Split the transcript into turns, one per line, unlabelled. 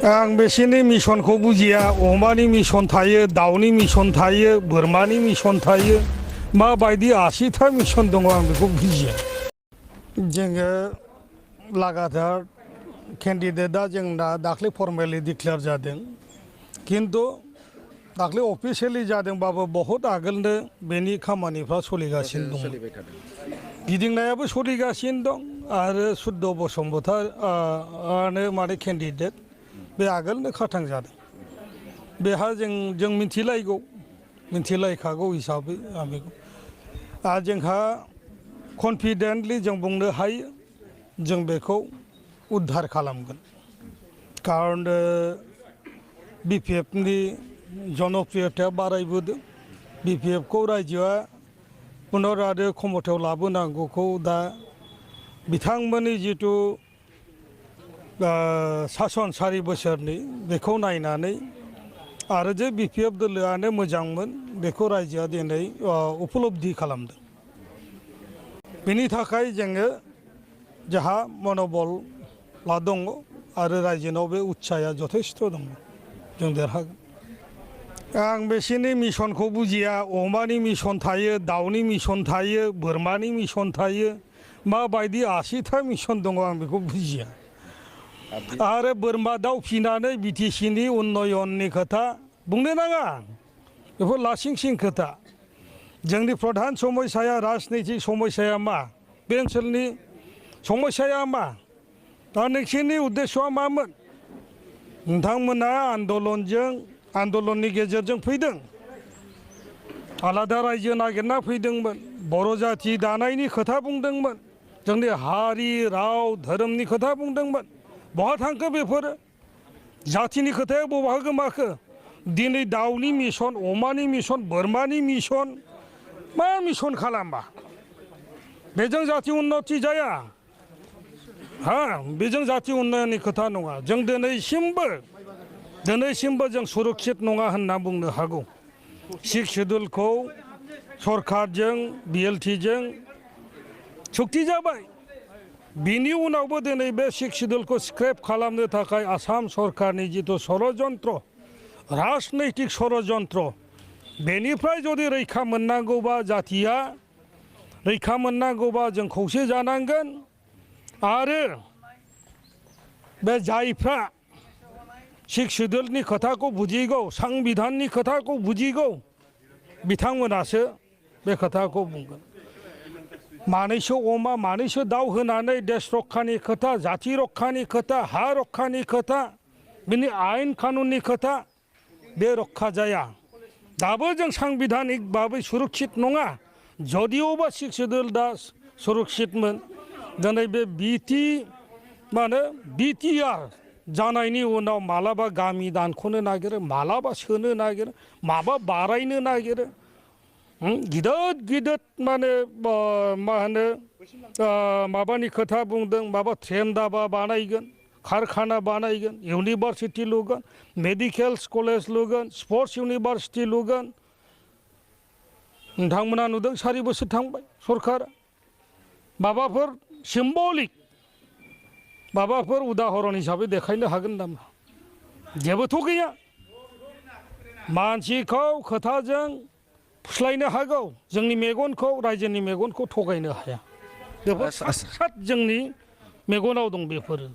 आं बिसोरनि मिशनखौ बुजिया अमानि मिशन थायो दाउनि मिशन थायो बोरमानि मिशन थायो माबायदि 80था मिशन दङ आं बेखौ बुजिया जोङो लागातार केन्डिडेटआ जोंना दाख्लै फर्मेलि डिक्लेयार जादों किन्तु दाख्लै अफिसियेलि जादोंबाबो बहुत आगोलनो बेनि खामानिफ्रा सोलिगासिनो दं गिदिंनायाबो सोलिगासिनो दं आरो सुद्द बसुमतारीआनो माने केन्डिडेट बे आगोलनो खाथां जादों बेहा जों मिथिलायखागौ हिसाबै आं बेखौ जोंहा कनफिडेन्टलि जों बुंनो हायो जों बेखौ उद्धार खालामगोन खारन बिपिएफनि जनप्रियताया बारायबोदों बिपिएफखौ रायजोआ पुनर आरो क्षमतायाव लाबोनांगौखौ दा बिथांमोननि जिथु सासन 4 बोसोरनि बेखौ नायनानै आरो जे बिपिएफ दोलोआनो मोजांमोन बेखौ रायजोआ दिनै उपलब्धि खालामदों बेनि थाखाय जोङो जोंहा मन'बलआ दङ आरो रायजोनाव बे उत्साहया जथेस्थ' दङ जों देरहागोन आं बिसोरनि मिशनखौ बुजिया अमानि मिशन थायो दाउनि मिशन थायो बोरमानि मिशन थायो माबायदि 80था मिशन दङ आं बेखौ बुजिया आरो बोरमा दाउ फिनानै बिटिसिनि उन्नयननि खोथा बुंनो नाङा बेफोर लासिं सिं खोथा जोंनि प्रधान समस्याया राजनैतिक समस्याया मा बे ओनसोलनि समस्याया मा दा नोंसोरनि उद्देश्यआ मामोन नोंथांमोना आन्दलननि गेजेरजों फैदों आलादा रायजो नागिरना फैदोंमोन बर' जाथि दानायनि खोथा बुंदोंमोन जोंनि हारि राव धोरोमनि खोथा बुंदोंमोन बहा थांखो बेफोरो जाथिनि खोथाया बहा गोमाखो दिनै दाउनि मिशन अमानि मिशन बोरमानि मिशन मा मिशन खालामा बेजों जाथि उन्नति जाया बेजों जाथि उन्नयननि खोथा नङा जों दिनैसिमबो जों सुरक्षित नङा होनना बुंनो हागौ 6 शेड्युलखौ सरकारजों बिएलटिजों सुक्ति जाबाय बिनि उनावबो दिनै बे 6 शेड्युलखौ स्क्रेप खालामनो थाखाय आसाम सरकारनि जिथु षड़यन्त्र राजनैतिक षड़यन्त्र बेनिफ्राय जुदि रैखा मोननांगौबा जाथिया रैखा मोननांगौबा जों खौसे जानांगोन आरो बे जायफ्रा 6 शेड्युलनि खोथाखौ बुजिगौ संबिधाननि खोथाखौ बुजिगौ बिथांमोनासो बे खोथाखौ बुंगोन मानैसो अमा मानैसो दाउ होनानै देश रक्षानि खोथा जाथि रक्षानि खोथा हा रक्षानि खोथा बिनि आयेन कानुननि खोथा बे रक्षा जाया दाबो जों संबिधानिक भाबै सुरक्षित नङा जदिअबा 6 शेड्युल दा सुरक्षितमोन दिनै बे बिटिआर जानायनि उनाव मालाबा गामि दानख'नो नागिरो मालाबा सोनो नागिरो माबा बारायनो नागिरो गिदिर माने मा होनो माबानि खोथा बुंदों माबा ट्रेन दाबा बानायगोन कारखाना बानायगोन इउनिभारसिटि लुगोन मेडिकेल कलेज लुगोन स्पर्ट्स इउनिभारसिटि लुगोन नोंथांमोना नुदों 4 बोसोर थांबाय सरकारा माबाफोर सिम्बलिक माबाफोर उदाहरन हिसाबै देखायनो हागोन नामा जेबोथ' गैया मानसिखौ खोथाजों फुस्लायनो हागौ जोंनि मेगनखौ रायजोनि मेगनखौ थगायनो हाया बेफोर सात जोंनि मेगनाव दं बेफोरो